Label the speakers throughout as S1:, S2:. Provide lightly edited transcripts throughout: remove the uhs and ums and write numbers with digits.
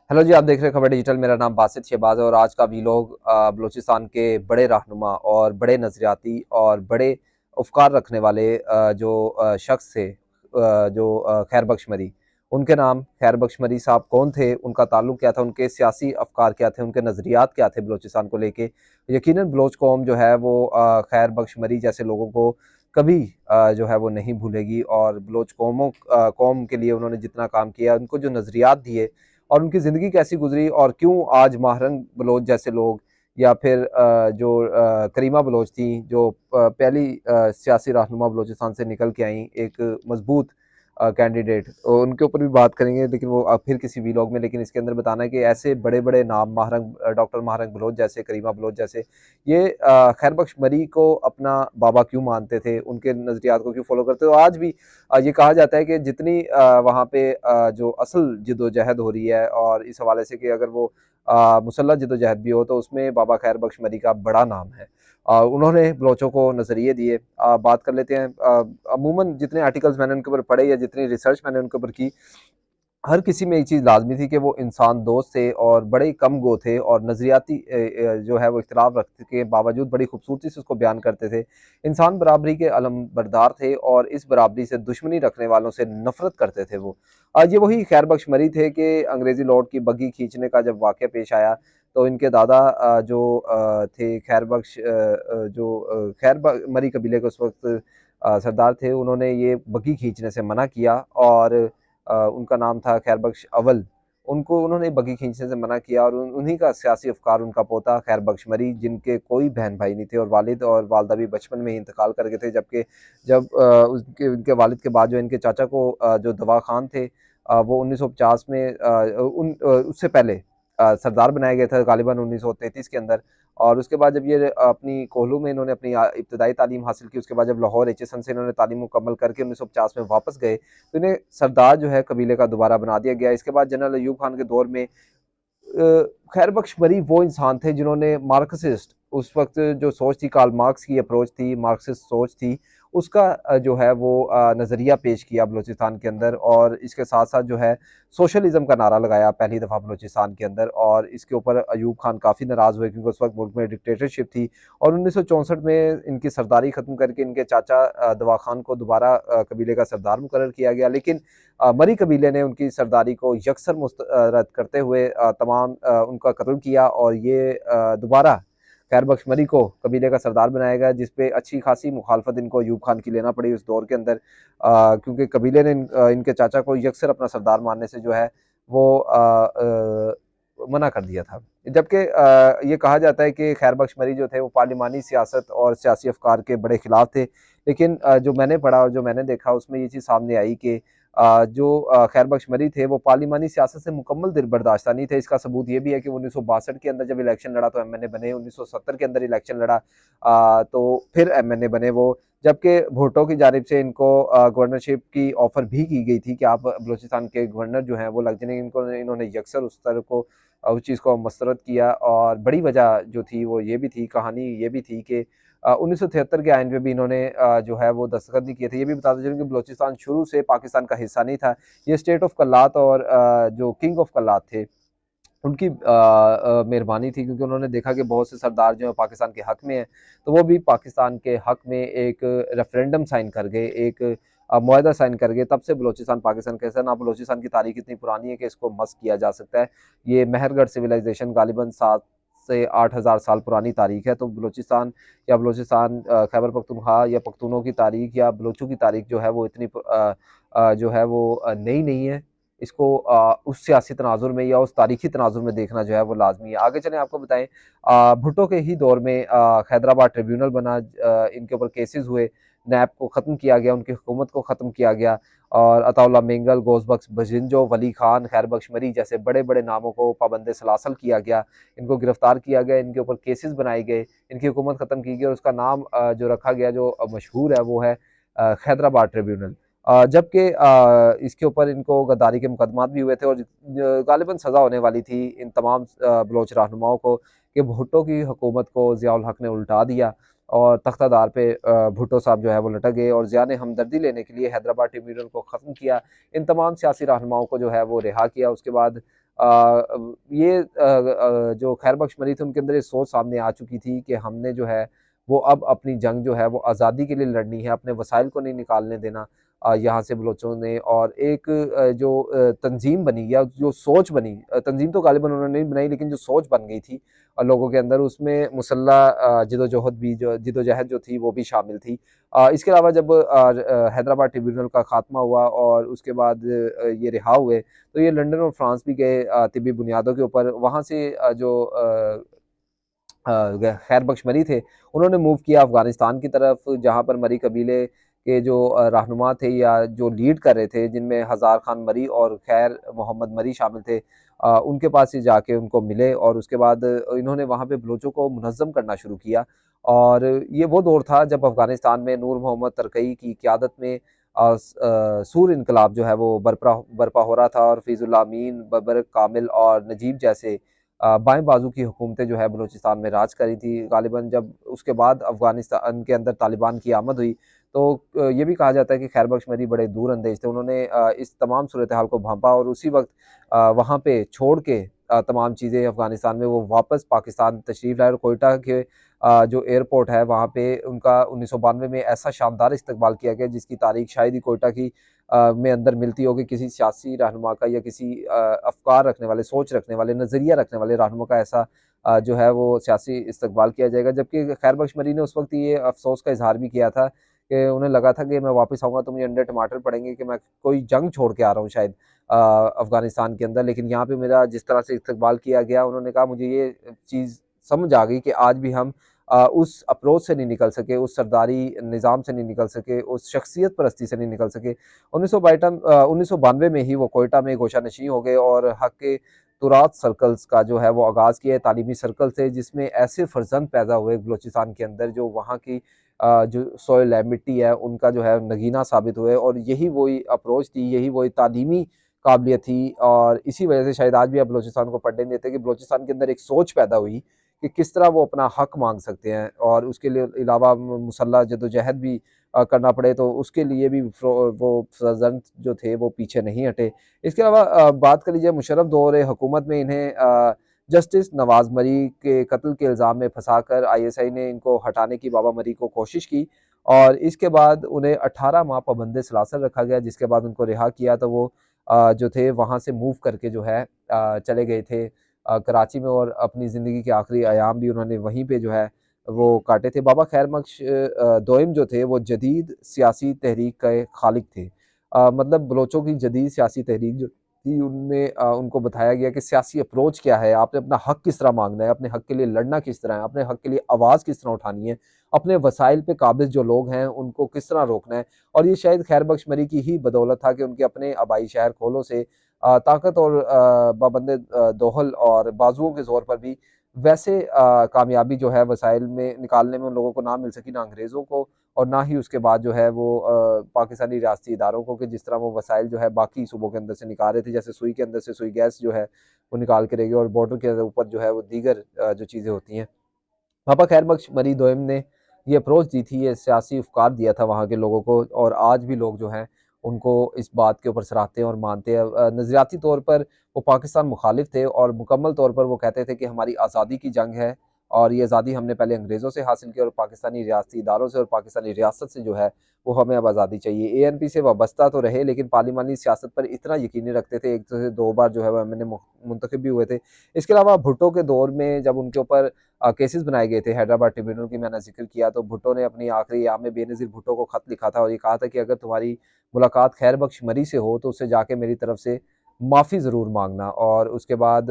S1: Hello जी, आप देख रहे हैं खबर डिजिटल। मेरा नाम बासित शहबाज है और आज का वीलॉग बलूचिस्तान के बड़े रहनुमा और बड़े नज़रियाती और बड़े अफ़कार रखने वाले जो शख्स थे, जो खैर बख्श मरी। उनके नाम खैर बख्श मरी साहब कौन थे, उनका ताल्लुक क्या था, उनके सियासी अफ़कार क्या थे, उनके नज़रियात क्या थे बलूचिस्तान को लेके। यकीनन बलोच कौम जो है वो खैर बख्श मरी जैसे लोगों को कभी जो है वो नहीं भूलेगी। और बलोच कौम के लिए उन्होंने जितना काम किया, उनको जो नज़रियात दिए और उनकी ज़िंदगी कैसी गुजरी और क्यों आज महारंग बलोच जैसे लोग या फिर जो करीमा बलोच थी, जो पहली सियासी रहनुमा बलोचिस्तान से निकल के आई, एक मजबूत कैंडिडेट, उनके ऊपर भी बात करेंगे, लेकिन वो फिर किसी वीलॉग में। लेकिन इसके अंदर बताना है कि ऐसे बड़े बड़े नाम महारंग डॉक्टर महारंग बलोच जैसे, करीमा बलोच जैसे, ये खैर बख्श मरी को अपना बाबा क्यों मानते थे, उनके नज़रियात को क्यों फॉलो करते थे। तो आज भी ये कहा जाता है कि जितनी वहाँ पे जो असल जद्दोजहद हो रही है, और इस हवाले से कि अगर वो मुसल्लह जद्दोजहद भी हो, तो उसमें बाबा खैर बख्श मरी का बड़ा नाम है। उन्होंने बलोचों को नज़रिए दिए। बात कर लेते हैं, अमूमन जितने आर्टिकल्स मैंने उनके ऊपर पढ़े या जितनी रिसर्च मैंने उनके ऊपर की, हर किसी में एक चीज़ लाज़मी थी कि वो इंसान दोस्त थे और बड़े ही कम गो थे, और नज़रियाती जो है वो इख्तिलाफ़ रखने के बावजूद बड़ी खूबसूरती से उसको बयान करते थे। इंसान बराबरी के अलमबरदार थे और इस बराबरी से दुश्मनी रखने वालों से नफ़रत करते थे वो। ये वही खैर बख्श मरी थे कि अंग्रेज़ी लॉर्ड की बग्घी खींचने का जब वाक़या पेश आया, तो इनके दादा जो थे खैर बख्श जो खैर ब मरी कबीले के उस वक़्त सरदार थे, उन्होंने ये बग्घी खींचने से मना किया। और उनका नाम था खैर बख्श अव्वल। उनको उन्होंने बग्घी खींचने से मना किया, और उन्हीं का सियासी अफ़कार उनका पोता खैर बख्श मरी, जिनके कोई बहन-भाई नहीं थे, और वालिद और वालिदा भी बचपन में ही इंतकाल कर गए थे। जबकि जब उसके उनके वालिद के बाद जो इनके चाचा को जो दवा खान थे, वो 1950 में उससे पहले सरदार बनाया गया था, गालिबन 1933 के अंदर। और उसके बाद जब ये अपनी कोहलू में इन्होंने अपनी इब्तदाई तालीम हासिल की, उसके बाद जब लाहौर एचएसएन से इन्होंने तालीम मुकम्मल करके 1950 में वापस गए, तो इन्हें सरदार जो है कबीले का दोबारा बना दिया गया। इसके बाद जनरल अयूब खान के दौर में खैर बख्श मरी वो इंसान थे जिन्होंने मार्क्सिस्ट, उस वक्त जो सोच थी, कार्ल मार्क्स की अप्रोच थी, मार्क्सिस्ट सोच थी, उसका जो है वो नज़रिया पेश किया बलूचिस्तान के अंदर। और इसके साथ साथ जो है सोशलिज्म का नारा लगाया पहली दफ़ा बलूचिस्तान के अंदर। और इसके ऊपर अयूब खान काफ़ी नाराज़ हुए, क्योंकि उस वक्त मुल्क में डिक्टेटरशिप थी। और 1964 में इनकी सरदारी ख़त्म करके इनके चाचा दवा खान को दोबारा कबीले का सरदार मुकर्रर किया गया। लेकिन मरी कबीले ने उनकी सरदारी को यकसर रद्द करते हुए तमाम उनका कत्ल किया, और ये दोबारा खैर बख्श मरी को कबीले का सरदार बनाया गया, जिसपे अच्छी खासी मुखालफत इनको अयूब खान की लेना पड़ी उस दौर के अंदर, क्योंकि कबीले ने इनके चाचा को यकसर अपना सरदार मानने से जो है वो मना कर दिया था। जबकि ये कहा जाता है कि खैर बख्श मरी जो थे वो पार्लिमानी सियासत और सियासी अफकार के बड़े खिलाफ थे। लेकिन जो मैंने पढ़ा और जो मैंने देखा, उसमें ये चीज़ सामने आई कि जो खैर बख्श मरी थे वो पार्लिमानी सियासत से मुकम्मल दिलबर्दाश्ता नहीं थे। इसका सबूत ये भी है कि 1962 के अंदर जब इलेक्शन लड़ा तो एमएनए बने, 1970 के अंदर इलेक्शन लड़ा तो फिर एमएनए बने वो। जबकि भुट्टो की जानिब से इनको गवर्नरशिप की ऑफ़र भी की गई थी कि आप बलूचिस्तान के गवर्नर जो हैं वो लग जाएँगे। इन्होंने यकसर उस तरह को उस चीज़ को मस्तरद किया। और बड़ी वजह जो थी वो ये भी थी, कहानी ये भी थी कि 1973 के आइन पे भी इन्होंने जो है वो दस्तखत नहीं किए थे। ये भी बताते चलूँ कि बलूचिस्तान शुरू से पाकिस्तान का हिस्सा नहीं था। ये स्टेट ऑफ कल्लात और जो किंग ऑफ कल्लात थे, उनकी मेहरबानी थी, क्योंकि उन्होंने देखा कि बहुत से सरदार जो हैं पाकिस्तान के हक़ में हैं, तो वो भी पाकिस्तान के हक़ में एक रेफ़रेंडम साइन कर गए, एक मुआहदा साइन कर गए। तब से बलूचिस्तान पाकिस्तान का हिस्सा ना। बलूचिस्तान की तारीख़ इतनी पुरानी है कि इसको मस किया जा सकता है। ये मेहरगढ़ सिविलाइज़ेशन गालिबन 7 से 8,000 साल पुरानी तारीख़ है। तो बलूचिस्तान या बलूचिस्तान खैबर पख्तूनख्वा या पख्तूनों की तारीख़ या बलूचों की तारीख़ जो है वो इतनी जो है वो नई नहीं है। इसको उस सियासी तनाज़ुर में या उस तारीख़ी तनाज़ुर में देखना जो है वो लाज़मी है। आगे चलें, आपको बताएँ, भुट्टो के ही दौर में हैदराबाद ट्रिब्यूनल बना, इनके ऊपर केसेस हुए, नैब को ख़त्म किया गया, उनकी हुकूमत को ख़त्म किया गया। और अताउल्लाह मेंगल, गौसबख्श बजिंजो, वली खान, खैर बख्श मरी जैसे बड़े-बड़े नामों को पाबंद सलासल किया गया, इनको गिरफ़्तार किया गया, इनके ऊपर केसेस बनाए गए, इनकी हुकूमत ख़त्म की गई, और उसका नाम जो रखा गया, जो मशहूर है, वो है हैदराबाद ट्रिब्यूनल। जबकि इसके ऊपर इनको गद्दारी के मुकदमात भी हुए थे, और गालिबन सज़ा होने वाली थी इन तमाम बलोच रहनुमाओं को, कि भुट्टो की हुकूमत को ज़िया उल हक ने उल्टा दिया। और तख्तादार पे भुट्टो साहब जो है वो लटक गए और ज़िया ने हमदर्दी लेने के लिए हैदराबाद ट्रिब्यूनल को ख़त्म किया। इन तमाम सियासी रहनुमाओं को जो है वो रिहा किया। उसके बाद जो खैर बख्श मरी थे उनके अंदर ये सोच सामने आ चुकी थी कि हमने जो है वो अब अपनी जंग जो है वो आज़ादी के लिए लड़नी है, अपने वसाइल को नहीं निकालने देना यहाँ से बलोचों ने। और एक तंजीम बनी या जो सोच बनी, तंजीम तो गालिबन उन्होंने नहीं बनाई लेकिन जो सोच बन गई थी लोगों के अंदर, उसमें मुसल्ला जिदोजहद भी जो जिदोजहद जो थी वो भी शामिल थी। इसके अलावा जब हैदराबाद ट्रिब्यूनल का खात्मा हुआ और उसके बाद ये रिहा हुए तो ये लंदन और फ्रांस भी गए तिब्बी बुनियादों के ऊपर। वहाँ से खैर बख्श मरी थे, उन्होंने मूव किया अफ़गानिस्तान की तरफ, जहाँ पर मरी कबीले के जो रहनुमा थे या जो लीड कर रहे थे, जिनमें हज़ार खान मरी और खैर मोहम्मद मरी शामिल थे, उनके पास ही जाके उनको मिले और उसके बाद इन्होंने वहाँ पे बलूचों को मुनज़्ज़म करना शुरू किया। और ये वो दौर था जब अफ़गानिस्तान में नूर मोहम्मद तरकई की क़यादत में सूर इनकलाब जो है वो बरपा हो रहा था और फ़ैज़ुल्लाह अमीन, बबर कामिल और नजीब जैसे बाएँ बाजू की हुकूमतें जो है बलूचिस्तान में राज करी थी। गालिबन जब उसके बाद अफ़गानिस्तान के अंदर तालिबान की आमद हुई, तो ये भी कहा जाता है कि खैर बख्श मरी बड़े दूर अंदेश थे। उन्होंने इस तमाम सूरत हाल को भांपा और उसी वक़्त वहाँ पे छोड़ के तमाम चीज़ें अफ़गानिस्तान में वो वापस पाकिस्तान तशरीफ़ लाए और कोयटा के जो एयरपोर्ट है वहाँ पे उनका 1992 में ऐसा शानदार इस्तकबाल किया गया जिसकी तारीख़ शायद ही कोयटा की में अंदर मिलती होगी किसी सियासी रहनुमा का या किसी अफ़कार रखने वाले, सोच रखने वाले, नज़रिया रखने वाले रहनुमा का ऐसा जो है वो सियासी इस्तकबाल किया जाएगा। जबकि खैर बख्श मरी ने उस वक़्त ये अफ़सोस का इज़हार भी किया था कि उन्हें लगा था कि मैं वापस आऊँगा तो मुझे अंडे टमाटर पड़ेंगे कि मैं कोई जंग छोड़ के आ रहा हूँ शायद अफ़गानिस्तान के अंदर। लेकिन यहाँ पे मेरा जिस तरह से इस्तकबाल किया गया, उन्होंने कहा मुझे ये चीज़ समझ आ गई कि आज भी हम उस अप्रोच से नहीं निकल सके, उस सरदारी निज़ाम से नहीं निकल सके, उस शख्सियत परस्ती से नहीं निकल सके। 1992 में ही वो कोयटा में गोशानशी हो गए और हक के तुरात सर्कल्स का जो है वो आगाज़ किया, तालीमी सर्कल से, जिसमें ऐसे फ़र्जंद पैदा हुए बलूचिस्तान के अंदर जो वहाँ की जो सॉइल है, मिट्टी है, उनका जो है नगीना साबित हुए। और यही वही अप्रोच थी, यही वही तालीमी काबिलियत थी और इसी वजह से शायद आज भी आप बलूचिस्तान को पढ़ने नहीं देते कि बलूचिस्तान के अंदर एक सोच पैदा हुई कि किस तरह वो अपना हक मांग सकते हैं और उसके लिए अलावा मुसल्ला जद्दोजहद भी करना पड़े तो उसके लिए भी वो फर्जंद जो थे वो पीछे नहीं हटे। इसके अलावा बात कर लीजिए मुशर्रफ दौर हुकूमत में इन्हें जस्टिस नवाज मरी के कत्ल के इल्ज़ाम में फंसाकर आईएसआई ने इनको हटाने की बाबा मरी को कोशिश की और इसके बाद उन्हें 18 माह पाबंद सलासल रखा गया, जिसके बाद उनको रिहा किया तो वो जो थे वहाँ से मूव करके जो है चले गए थे कराची में और अपनी ज़िंदगी के आखिरी अयाम भी उन्होंने वहीं पे जो है वो काटे थे। बाबा खैर बख्श दोइम जो थे वो जदीद सियासी तहरीक के खालिक थे। मतलब बलोचों की जदीद सियासी तहरीक जो थी उनमें उनको बताया गया कि सियासी अप्रोच क्या है, आपने अपना हक किस तरह मांगना है, अपने हक के लिए लड़ना किस तरह है, अपने हक के लिए आवाज़ किस तरह उठानी है, अपने वसाइल पे काबिज़ जो लोग हैं उनको किस तरह रोकना है। और ये शायद खैर बख्श मरी की ही बदौलत था कि उनके अपने आबाई शहर खोलो से ताकत और पाबंद दोहल और बाजुओं के ज़ोर पर भी वैसे कामयाबी जो है वसाइल में निकालने में उन लोगों को ना मिल सकी, ना अंग्रेज़ों को और ना ही उसके बाद जो है वो पाकिस्तानी रियासती इदारों को कि जिस तरह वो वसाइल जो है बाकी सूबों के अंदर से निकाल रहे थे। जैसे सुई के अंदर से सुई गैस जो है वो निकाल के रहेगी और बॉर्डर के ऊपर जो है वो दीगर जो चीज़ें होती हैं। पापा खैर बख्श मरी दोयम ने ये अप्रोच दी थी, ये सियासी अफ़कार दिया था वहाँ के लोगों को और आज भी लोग जो हैं उनको इस बात के ऊपर सराहते हैं और मानते हैं। नज़रियाती तौर पर वो पाकिस्तान मुखालिफ थे और मुकम्मल तौर पर वो कहते थे कि हमारी आज़ादी की जंग है और ये आज़ादी हमने पहले अंग्रेज़ों से हासिल की और पाकिस्तानी रियासती इदारों से और पाकिस्तानी रियासत से जो है वो हमें अब आज़ादी चाहिए। एएनपी से वाबस्ता तो रहे लेकिन पार्लिमानी सियासत पर इतना यकीनी रखते थे, एक से दो बार जो है वो एमएनए मुंतखब भी हुए थे। इसके अलावा भुट्टो के दौर में जब उनके ऊपर केसेस बनाए गए थे हैदराबाद ट्रिब्यूनल की, मैंने ज़िक्र किया, तो भुट्टो ने अपनी आखिरी अयाम में बेनज़ीर भुट्टो को ख़त लिखा था और ये कहा था कि अगर तुम्हारी मुलाकात खैर बख्श मरी से हो तो उससे जाके मेरी तरफ से माफ़ी ज़रूर मांगना। और उसके बाद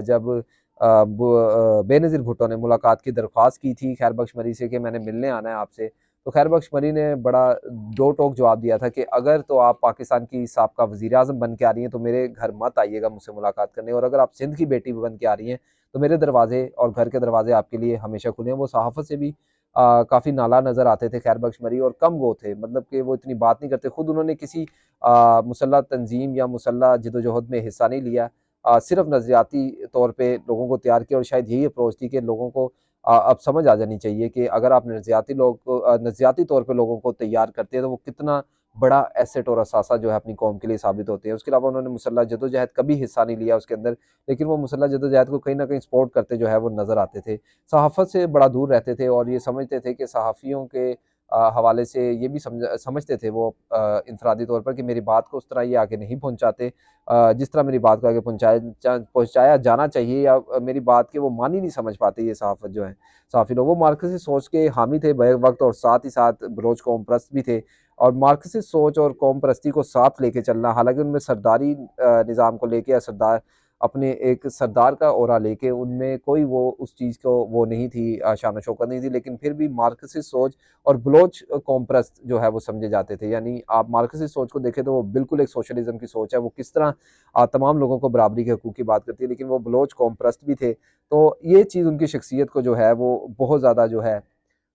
S1: जब बेनज़ीर भुट्टो ने मुलाकात की दरख्वास्त की थी खैर बख्श मरी से कि मैंने मिलने आना है आपसे, तो खैर बख्श मरी ने बड़ा दो टोक जवाब दिया था कि अगर तो आप पाकिस्तान की साबका वज़ीर आज़म बन के आ रही हैं तो मेरे घर मत आइएगा मुझसे मुलाकात करने, और अगर आप सिंध की बेटी बन के आ रही हैं तो मेरे दरवाजे और घर के दरवाजे आपके लिए हमेशा खुले हैं। वो सहाफ़त से भी काफ़ी नाला नज़र आते थे खैर बख्श मरी और कम गो थे, मतलब कि वो इतनी बात नहीं करते। खुद उन्होंने किसी मुसल्लह तंजीम या मुसल्लह जद्दोजहद में हिस्सा नहीं लिया, सिर्फ नज़रियाती तौर पे लोगों को तैयार किया और शायद यही अप्रोच थी कि लोगों को अब समझ आ जानी चाहिए कि अगर आप नज़रियाती तौर पे लोगों को तैयार करते हैं तो वो कितना बड़ा एसेट और असासा जो है अपनी कौम के लिए साबित होते हैं। उसके अलावा उन्होंने मुसल्लह जद्दोजहद कभी हिस्सा नहीं लिया उसके अंदर, लेकिन वो मुसल्लह जद्दोजहद को कहीं न कहीं सपोर्ट करते जो है वो नज़र आते थे। सहाफ़त से बड़ा दूर रहते थे और ये समझते थे कि सहाफ़ियों के हवाले से ये भी समझते थे वो इनफ़रादी तौर पर कि मेरी बात को उस तरह ये आगे नहीं पहुँचाते, जिस तरह मेरी बात को आगे पहुँचाया जाना चाहिए, या मेरी बात की वो मानी नहीं समझ पाते ये सहाफ़त जो है, सहाफ़ी लोग। वो मार्क्सिस्ट सोच के हामी थे बैक वक़्त, और साथ ही साथ बलोच कौम परस्त भी थे। और मार्क्सिस्ट सोच और कौम परस्ती को साथ लेके चलना, हालाँकि उनमें सरदारी निज़ाम को लेके, या अपने एक सरदार का ऑरा लेके उनमें कोई वो उस चीज़ को वो नहीं थी, शान शौकत नहीं थी, लेकिन फिर भी मार्क्सिस्ट सोच और बलोच कौम परस्त जो है वो समझे जाते थे। यानी आप मार्क्सिस्ट सोच को देखें तो वो बिल्कुल एक सोशलिज़्म की सोच है, वो किस तरह तमाम लोगों को बराबरी के हकूक़ की बात करती है, लेकिन वो बलोच कौम परस्त भी थे। तो ये चीज़ उनकी शख्सियत को जो है वो बहुत ज़्यादा जो है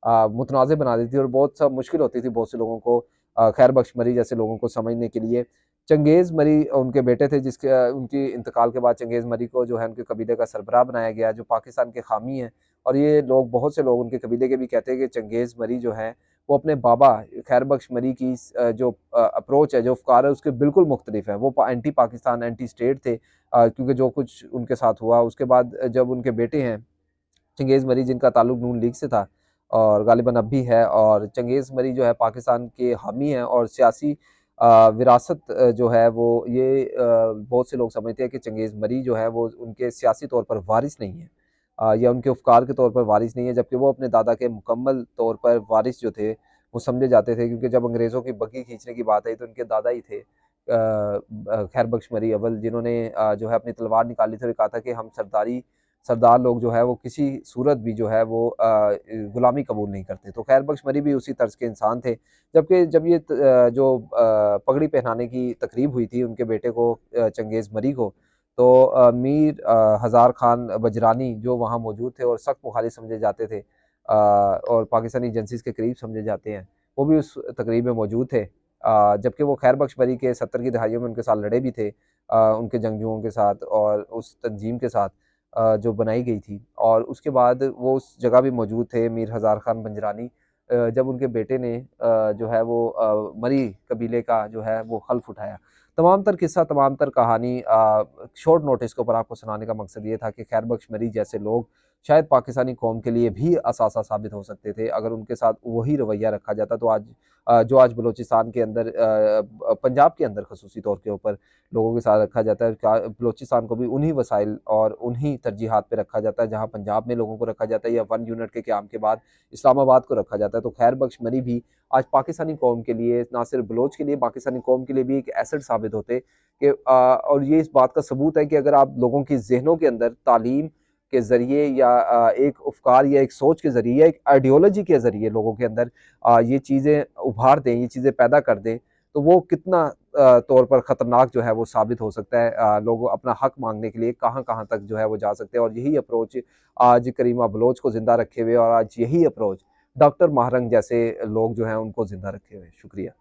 S1: मुतनाज़िर बना देती थी, और बहुत सा मुश्किल होती थी बहुत से लोगों को, खैर बख्श मरी जैसे लोगों को समझने के लिए। चंगेज़ मरी उनके बेटे थे, उनकी इंतकाल के बाद चंगेज़ मरी को जो है उनके कबीले का सरबराह बनाया गया, जो पाकिस्तान के हामी हैं। और ये लोग, बहुत से लोग उनके कबीले के भी कहते हैं कि चंगेज़ मरी जो हैं वो अपने बाबा खैर बख्श मरी की जो अप्रोच है, जो अफ़कार है, उसके बिल्कुल मुख्तलिफ है। वो एंटी पाकिस्तान, एंटी स्टेट थे, क्योंकि जो कुछ उनके साथ हुआ उसके बाद जब उनके बेटे हैं चंगेज़ मरी, जिनका ताल्लुक नून लीग से था और गालिबन अब भी है, और चंगेज़ मरी जो है पाकिस्तान के हामी हैं, और सियासी विरासत जो है वो ये बहुत से लोग समझते हैं कि चंगेज़ मरी जो है वो उनके सियासी तौर पर वारिस नहीं है, या उनके उपकार के तौर पर वारिस नहीं है, जबकि वो अपने दादा के मुकम्मल तौर पर वारिस जो थे वो समझे जाते थे, क्योंकि जब अंग्रेज़ों की बग्घी खींचने की बात आई तो उनके दादा ही थे, खैर बख्श मरी अव्वल, जिन्होंने जो है अपनी तलवार निकाली थी और कहा था कि हम सरदार लोग जो है वो किसी सूरत भी जो है वो गुलामी कबूल नहीं करते। तो खैर बख्श मरी भी उसी तर्ज के इंसान थे। जबकि जब ये पगड़ी पहनाने की तकरीब हुई थी उनके बेटे को, चंगेज़ मरी को, तो मीर हज़ार खान बजरानी जो वहाँ मौजूद थे और सख्त मुखालिफ समझे जाते थे, और पाकिस्तानी एजेंसीज़ के करीब समझे जाते हैं, वो भी उस तकरीब में मौजूद थे। जबकि वो खैर बख्श मरी के 70 की दहाइयों में उनके साथ लड़े भी थे, उनके जंगजुओं के साथ और उस तंजीम के साथ जो बनाई गई थी, और उसके बाद वो उस जगह भी मौजूद थे मीर हज़ार खान बंजरानी, जब उनके बेटे ने जो है वो मरी कबीले का जो है वो हल्फ उठाया। तमाम तर किस्सा, तमाम तर कहानी शॉर्ट नोटिस के ऊपर आपको सुनाने का मकसद ये था कि खैर बख्श मरी जैसे लोग शायद पाकिस्तानी कौम के लिए भी असासा साबित हो सकते थे, अगर उनके साथ वही रवैया रखा जाता तो जो आज बलूचिस्तान के अंदर, पंजाब के अंदर खसूसी तौर के ऊपर लोगों के साथ रखा जाता है, बलूचिस्तान को भी उन्हीं वसाइल और उन्हीं तरजीहात पे रखा जाता है जहाँ पंजाब में लोगों को रखा जाता है, या वन यूनिट के क़याम के बाद इस्लामाबाद को रखा जाता है। तो खैर बख्श मरी भी आज पाकिस्तानी कौम के लिए, ना सिर्फ बलोच के लिए, पाकिस्तानी कौम के लिए भी एक एसेट साबित होते कि, और ये इस बात का सबूत है कि अगर आप लोगों की जहनों के अंदर तालीम के ज़रिए, या एक अफ़कार या एक सोच के ज़रिए, या एक आइडियोलॉजी के ज़रिए लोगों के अंदर ये चीज़ें उभार दें, ये चीज़ें पैदा कर दें, तो वो कितना तौर पर ख़तरनाक जो है वो साबित हो सकता है। लोग अपना हक मांगने के लिए कहाँ-कहाँ तक जो है वो जा सकते हैं, और यही अप्रोच आज करीमा बलोच को ज़िंदा रखे हुए, और आज यही अप्रोच डॉक्टर महारंग जैसे लोग जो हैं उनको ज़िंदा रखे हुए। शुक्रिया।